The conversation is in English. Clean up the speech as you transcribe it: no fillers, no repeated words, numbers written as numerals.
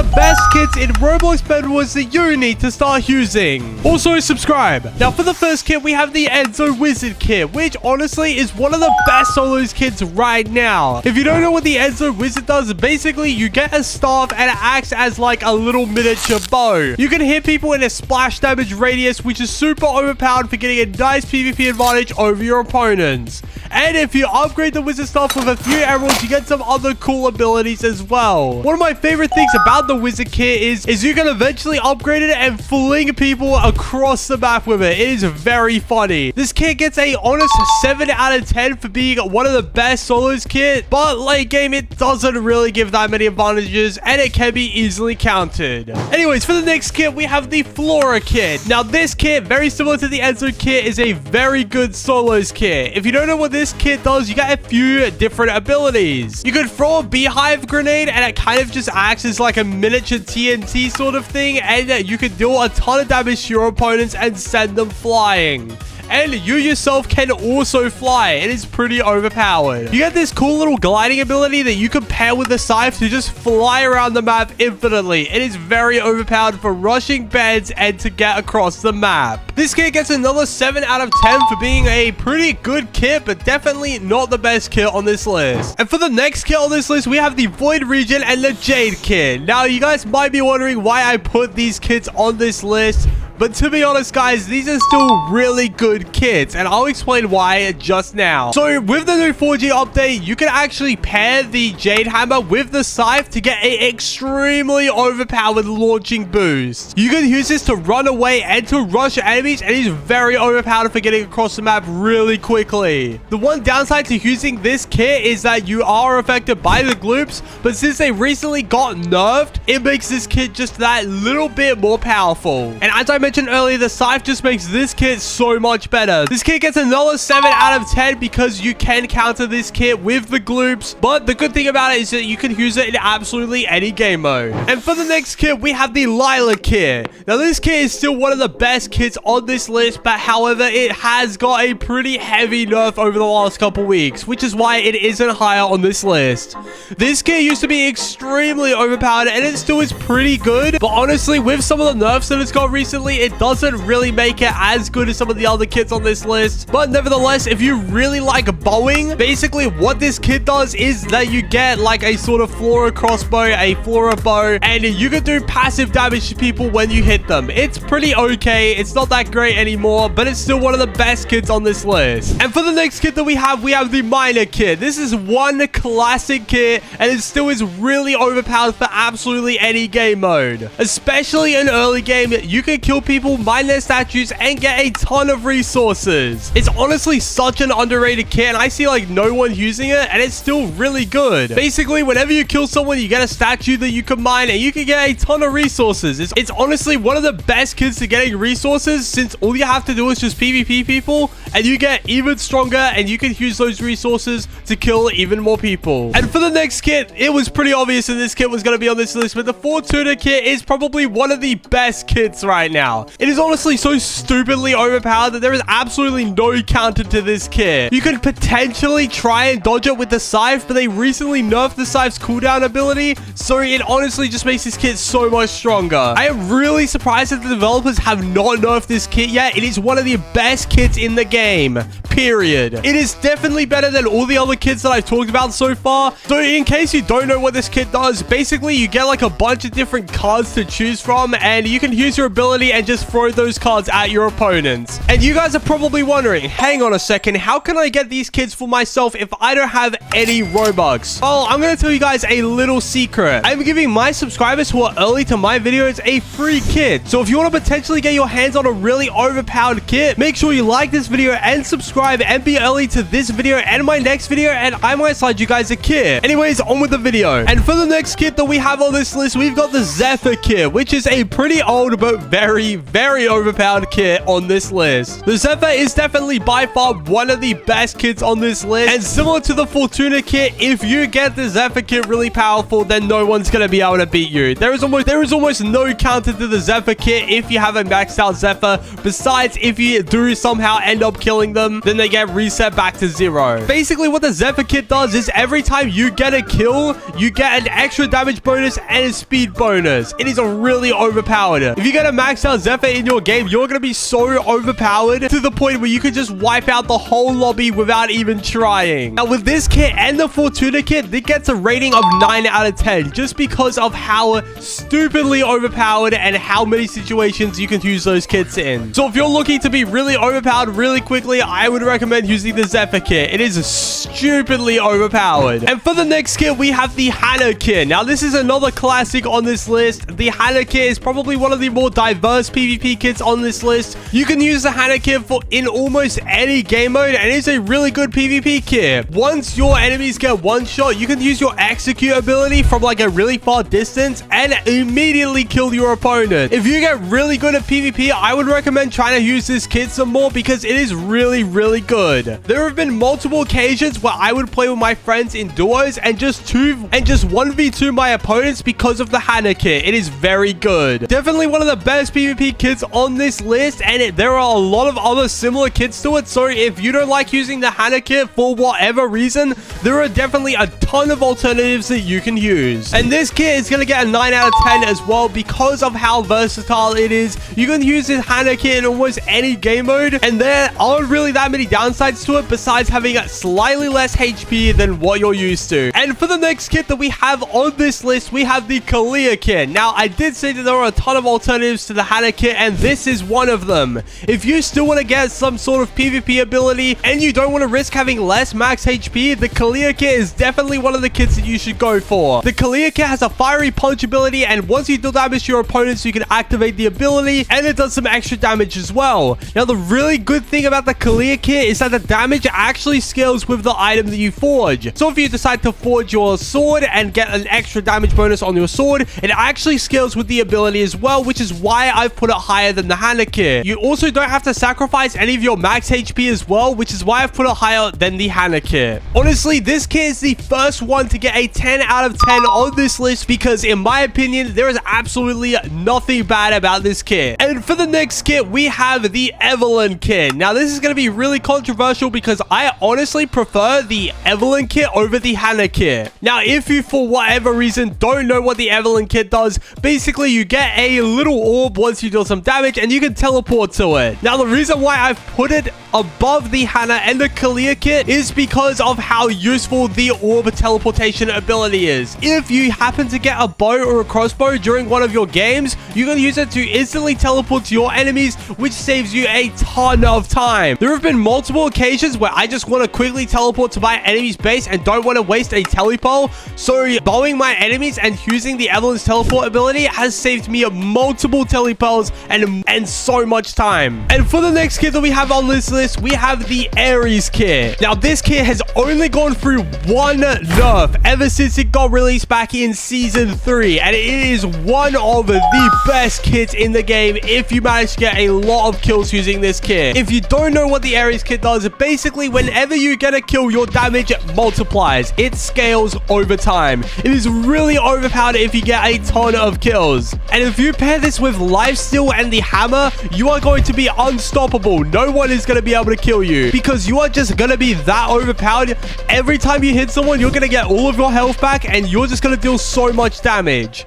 the best kits in Roblox Bedwars that you need to start using. Also, subscribe. Now, for the first kit, we have the Enzo Wizard kit, which honestly is one of the best solos kits right now. If you don't know what the Enzo Wizard does, basically you get a staff and it acts as like a little miniature bow. You can hit people in a splash damage radius, which is super overpowered for getting a nice PvP advantage over your opponents. And if you upgrade the wizard staff with a few emeralds, you get some other cool abilities as well. One of my favorite things about the wizard kit is you can eventually upgrade it and fling people across the map with it. It is very funny. This kit gets a honest 7 out of 10 for being one of the best solos kit, but late game it doesn't really give that many advantages and it can be easily countered. Anyways, for the next kit, we have the Flora kit. Now this kit, very similar to the Enzo kit, is a very good solos kit. If you don't know what this kit does, you got a few different abilities. You could throw a beehive grenade and it kind of just acts as like a miniature TNT sort of thing, and you can deal a ton of damage to your opponents and send them flying. And you yourself can also fly. It is pretty overpowered. You get this cool little gliding ability that you can pair with the scythe to just fly around the map infinitely. It is very overpowered for rushing beds and to get across the map. This kit gets another 7 out of 10 for being a pretty good kit, but definitely not the best kit on this list. And for the next kit on this list, we have the Void Region and the Jade kit. Now, you guys might be wondering why I put these kits on this list. But to be honest, guys, these are still really good kits, and I'll explain why just now. So, with the new 4G update, you can actually pair the Jade Hammer with the Scythe to get an extremely overpowered launching boost. You can use this to run away and to rush enemies, and it's very overpowered for getting across the map really quickly. The one downside to using this kit is that you are affected by the gloops, but since they recently got nerfed, it makes this kit just that little bit more powerful. And as I mentioned earlier, the scythe just makes this kit so much better. This kit gets another 7 out of 10 because you can counter this kit with the gloops, but the good thing about it is that you can use it in absolutely any game mode. And for the next kit, we have the Lila kit. Now this kit is still one of the best kits on this list, but however, it has got a pretty heavy nerf over the last couple weeks, which is why it isn't higher on this list. This kit used to be extremely overpowered and it still is pretty good, but honestly, with some of the nerfs that it's got recently, it doesn't really make it as good as some of the other kits on this list. But nevertheless, if you really like bowing, basically what this kit does is that you get like a sort of Flora crossbow, a Flora bow, and you can do passive damage to people when you hit them. It's pretty okay. It's not that great anymore, but it's still one of the best kits on this list. And for the next kit that we have the Miner kit. This is one classic kit, and it still is really overpowered for absolutely any game mode. Especially in early game, you can kill people, mine their statues, and get a ton of resources. It's honestly such an underrated kit, and I see like no one using it, and it's still really good. Basically, whenever you kill someone, you get a statue that you can mine, and you can get a ton of resources. It's honestly one of the best kits to getting resources, since all you have to do is just PvP people, and you get even stronger, and you can use those resources to kill even more people. And for the next kit, it was pretty obvious that this kit was going to be on this list, but the Fortuna kit is probably one of the best kits right now. It is honestly so stupidly overpowered that there is absolutely no counter to this kit. You could potentially try and dodge it with the scythe, but they recently nerfed the scythe's cooldown ability, so it honestly just makes this kit so much stronger. I am really surprised that the developers have not nerfed this kit yet. It is one of the best kits in the game, period. It is definitely better than all the other kits that I've talked about so far. So in case you don't know what this kit does, basically you get like a bunch of different cards to choose from, and you can use your ability and just throw those cards at your opponents. And you guys are probably wondering, hang on a second, how can I get these kits for myself if I don't have any Robux? Well, I'm going to tell you guys a little secret. I'm giving my subscribers who are early to my videos a free kit. So if you want to potentially get your hands on a really overpowered kit, make sure you like this video and subscribe and be early to this video and my next video, and I might slide you guys a kit. Anyways, on with the video. And for the next kit that we have on this list, we've got the Zephyr kit, which is a pretty old but very overpowered kit on this list. The Zephyr is definitely by far one of the best kits on this list, and similar to the Fortuna kit, if you get the Zephyr kit really powerful, then no one's gonna be able to beat you. There is almost no counter to the Zephyr kit if you have a maxed out Zephyr, besides if you do somehow end up killing them, then then they get reset back to 0. Basically, what the Zephyr kit does is every time you get a kill, you get an extra damage bonus and a speed bonus. It is really overpowered. If you get a maxed out Zephyr in your game, you're going to be so overpowered to the point where you could just wipe out the whole lobby without even trying. Now, with this kit and the Fortuna kit, it gets a rating of 9 out of 10 just because of how stupidly overpowered and how many situations you can use those kits in. So if you're looking to be really overpowered really quickly, I would recommend using the Zephyr kit. It is stupidly overpowered. And for the next kit, we have the Hannah kit. Now, this is another classic on this list. The Hannah kit is probably one of the more diverse PvP kits on this list. You can use the Hannah kit in almost any game mode, and it's a really good PvP kit. Once your enemies get one shot, you can use your execute ability from like a really far distance and immediately kill your opponent. If you get really good at PvP, I would recommend trying to use this kit some more because it is really, really good. There have been multiple occasions where I would play with my friends in duos and just 1v2 my opponents because of the Hannah kit. It is very good. Definitely one of the best PvP kits on this list, and there are a lot of other similar kits to it. So if you don't like using the Hannah kit for whatever reason, there are definitely a ton of alternatives that you can use. And this kit is going to get a 9 out of 10 as well because of how versatile it is. You can use this Hannah kit in almost any game mode, and there aren't really that many downsides to it besides having slightly less HP than what you're used to. And for the next kit that we have on this list, we have the Kalia kit. Now, I did say that there are a ton of alternatives to the Hannah kit, and this is one of them. If you still want to get some sort of PvP ability and you don't want to risk having less max HP, the Kalia kit is definitely one of the kits that you should go for. The Kalia kit has a fiery punch ability, and once you deal damage to your opponents, you can activate the ability, and it does some extra damage as well. Now, the really good thing about the Kalia kit is that the damage actually scales with the item that you forge. So if you decide to forge your sword and get an extra damage bonus on your sword, it actually scales with the ability as well, which is why I've put it higher than the Hannah kit. You also don't have to sacrifice any of your max HP as well, which is why I've put it higher than the Hannah kit. Honestly, this kit is the first one to get a 10 out of 10 on this list because, in my opinion, there is absolutely nothing bad about this kit. And for the next kit, we have the Evelyn kit. Now, this is going to be really controversial because I honestly prefer the Evelyn kit over the Hannah kit. Now, if you, for whatever reason, don't know what the Evelyn kit does, basically, you get a little orb once you deal some damage, and you can teleport to it. Now, the reason why I've put it above the Hannah and the Kalia kit is because of how useful the orb teleportation ability is. If you happen to get a bow or a crossbow during one of your games, you can use it to instantly teleport to your enemies, which saves you a ton of time. There have been multiple occasions where I just want to quickly teleport to my enemy's base and don't want to waste a telepole, so bowing my enemies and using the Evelyn's teleport ability has saved me multiple telepoles and so much time. And for the next kit that we have on this list, we have the Ares kit. Now, this kit has only gone through one nerf ever since it got released back in Season 3, and it is one of the best kits in the game if you manage to get a lot of kills using this kit. If you don't know what the Ares kit does, basically, whenever you get a kill, your damage multiplies. It scales over time. It is really overpowered if you get a ton of kills. And if you pair this with Lifesteal and the hammer, you are going to be unstoppable. No one is going to be able to kill you because you are just going to be that overpowered. Every time you hit someone, you're going to get all of your health back and you're just going to deal so much damage.